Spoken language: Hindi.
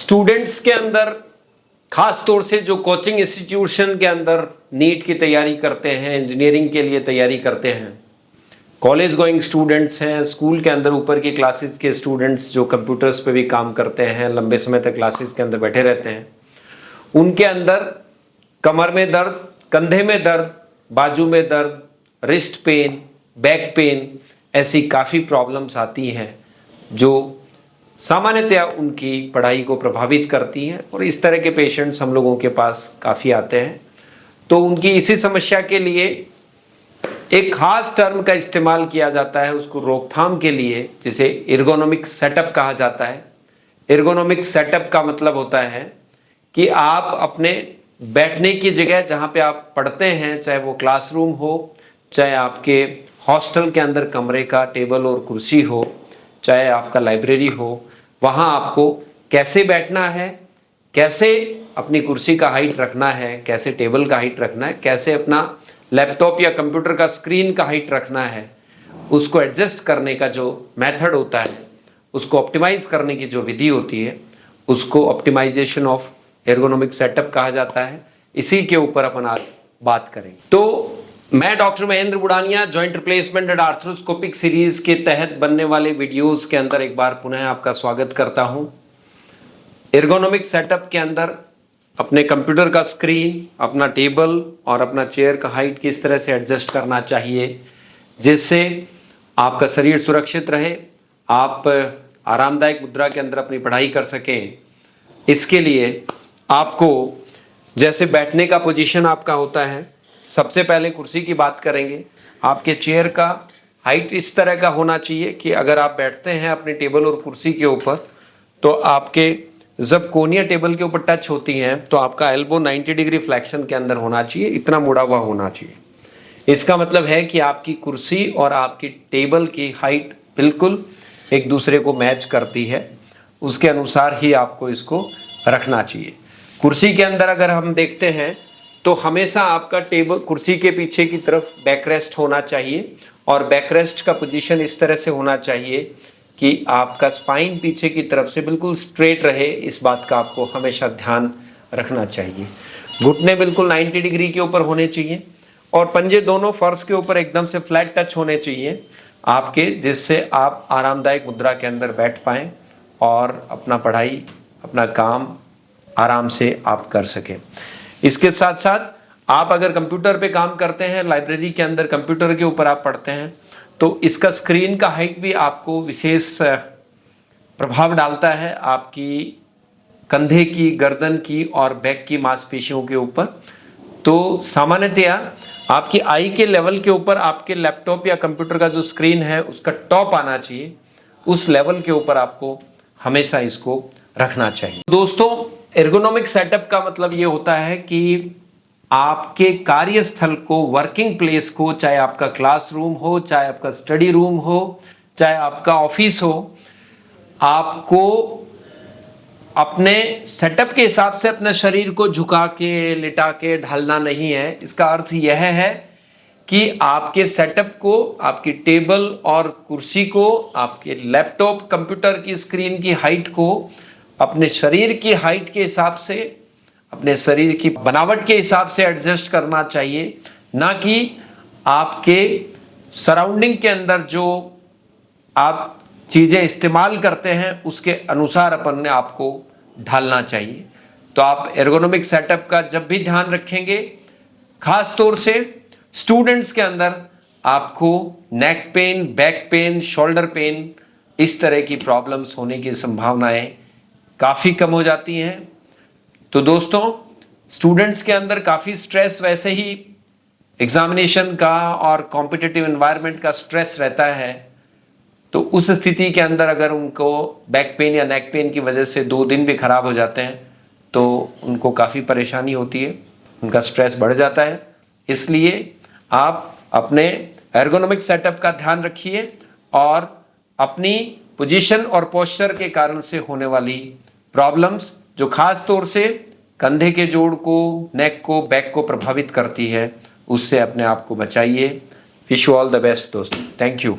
स्टूडेंट्स के अंदर खास तौर से जो कोचिंग इंस्टीट्यूशन के अंदर नीट की तैयारी करते हैं, इंजीनियरिंग के लिए तैयारी करते हैं, कॉलेज गोइंग स्टूडेंट्स हैं, स्कूल के अंदर ऊपर की क्लासेस के स्टूडेंट्स जो कंप्यूटर्स पे भी काम करते हैं, लंबे समय तक क्लासेस के अंदर बैठे रहते हैं, उनके अंदर कमर में दर्द, कंधे में दर्द, बाजू में दर्द, रिस्ट पेन, बैक पेन, ऐसी काफ़ी प्रॉब्लम्स आती हैं जो सामान्यतया उनकी पढ़ाई को प्रभावित करती हैं और इस तरह के पेशेंट्स हम लोगों के पास काफ़ी आते हैं। तो उनकी इसी समस्या के लिए एक खास टर्म का इस्तेमाल किया जाता है उसको रोकथाम के लिए, जिसे एर्गोनोमिक सेटअप कहा जाता है। एर्गोनोमिक सेटअप का मतलब होता है कि आप अपने बैठने की जगह जहाँ पे आप पढ़ते हैं, चाहे वो क्लासरूम हो, चाहे आपके हॉस्टल के अंदर कमरे का टेबल और कुर्सी हो, चाहे आपका लाइब्रेरी हो, वहाँ आपको कैसे बैठना है, कैसे अपनी कुर्सी का हाइट रखना है, कैसे टेबल का हाइट रखना है, कैसे अपना लैपटॉप या कंप्यूटर का स्क्रीन का हाइट रखना है, उसको एडजस्ट करने का जो मेथड होता है, उसको ऑप्टिमाइज करने की जो विधि होती है, उसको ऑप्टिमाइजेशन ऑफ एर्गोनोमिक सेटअप कहा जाता है। इसी के ऊपर अपन आज बात करेंगे। तो मैं doctor Mahendra Budania joint replacement and arthroscopic series के तहत बनने वाले वीडियोस के अंदर एक बार पुनः आपका स्वागत करता हूं। एर्गोनोमिक सेटअप के अंदर अपने कंप्यूटर का स्क्रीन, अपना टेबल और अपना चेयर का हाइट किस तरह से एडजस्ट करना चाहिए जिससे आपका शरीर सुरक्षित रहे, आप आरामदायक मुद्रा के अंदर अपनी पढ़ाई कर सकें। इसके लिए आपको जैसे बैठने का पोजीशन आपका होता है, सबसे पहले कुर्सी की बात करेंगे। आपके चेयर का हाइट इस तरह का होना चाहिए कि अगर आप बैठते हैं अपने टेबल और कुर्सी के ऊपर तो आपके जब कोनिया टेबल के ऊपर टच होती हैं तो आपका एल्बो 90 डिग्री फ्लेक्शन के अंदर होना चाहिए, इतना मुड़ा हुआ होना चाहिए। इसका मतलब है कि आपकी कुर्सी और आपकी टेबल की हाइट बिल्कुल एक दूसरे को मैच करती है, उसके अनुसार ही आपको इसको रखना चाहिए। कुर्सी के अंदर अगर हम देखते हैं तो हमेशा आपका टेबल कुर्सी के पीछे की तरफ बैकरेस्ट होना चाहिए और बैकरेस्ट का पोजीशन इस तरह से होना चाहिए कि आपका स्पाइन पीछे की तरफ से बिल्कुल स्ट्रेट रहे। इस बात का आपको हमेशा ध्यान रखना चाहिए। घुटने बिल्कुल 90 डिग्री के ऊपर होने चाहिए और पंजे दोनों फर्श के ऊपर एकदम से फ्लैट टच होने चाहिए आपके, जिससे आप आरामदायक मुद्रा के अंदर बैठ पाएँ और अपना पढ़ाई, अपना काम आराम से आप कर सकें। इसके साथ साथ आप अगर कंप्यूटर पे काम करते हैं, लाइब्रेरी के अंदर कंप्यूटर के ऊपर आप पढ़ते हैं, तो इसका स्क्रीन का हाइट भी आपको विशेष प्रभाव डालता है आपकी कंधे की, गर्दन की और बैक की मांसपेशियों के ऊपर। तो सामान्यतया आपकी आई के लेवल के ऊपर आपके लैपटॉप या कंप्यूटर का जो स्क्रीन है उसका टॉप आना चाहिए, उस लेवल के ऊपर आपको हमेशा इसको रखना चाहिए। दोस्तों, एर्गोनोमिक सेटअप का मतलब ये होता है कि आपके कार्यस्थल को, वर्किंग प्लेस को, चाहे आपका क्लासरूम हो, चाहे आपका स्टडी रूम हो, चाहे आपका ऑफिस हो, आपको अपने सेटअप के हिसाब से अपने शरीर को झुका के, लिटा के ढालना नहीं है। इसका अर्थ यह है कि आपके सेटअप को, आपकी टेबल और कुर्सी को, आपके लैपटॉप, कंप्यूटर की स्क्रीन की हाइट को अपने शरीर की हाइट के हिसाब से, अपने शरीर की बनावट के हिसाब से एडजस्ट करना चाहिए, ना कि आपके सराउंडिंग के अंदर जो आप चीज़ें इस्तेमाल करते हैं उसके अनुसार अपन ने आपको ढालना चाहिए। तो आप एर्गोनोमिक सेटअप का जब भी ध्यान रखेंगे, खास तौर से स्टूडेंट्स के अंदर आपको neck pain, back pain, shoulder pain, इस तरह की प्रॉब्लम्स होने की संभावनाएं काफ़ी कम हो जाती हैं। तो दोस्तों, स्टूडेंट्स के अंदर काफ़ी स्ट्रेस वैसे ही एग्जामिनेशन का और कॉम्पिटिटिव एनवायरनमेंट का स्ट्रेस रहता है, तो उस स्थिति के अंदर अगर उनको बैक पेन या नेक पेन की वजह से 2 दिन भी खराब हो जाते हैं तो उनको काफ़ी परेशानी होती है, उनका स्ट्रेस बढ़ जाता है। इसलिए आप अपने एर्गोनोमिक सेटअप का ध्यान रखिए और अपनी पोजीशन और पोस्चर के कारण से होने वाली प्रॉब्लम्स जो खास तौर से कंधे के जोड़ को, नेक को, बैक को प्रभावित करती है, उससे अपने आप को बचाइए। Wish you all the best दोस्तों। Thank you.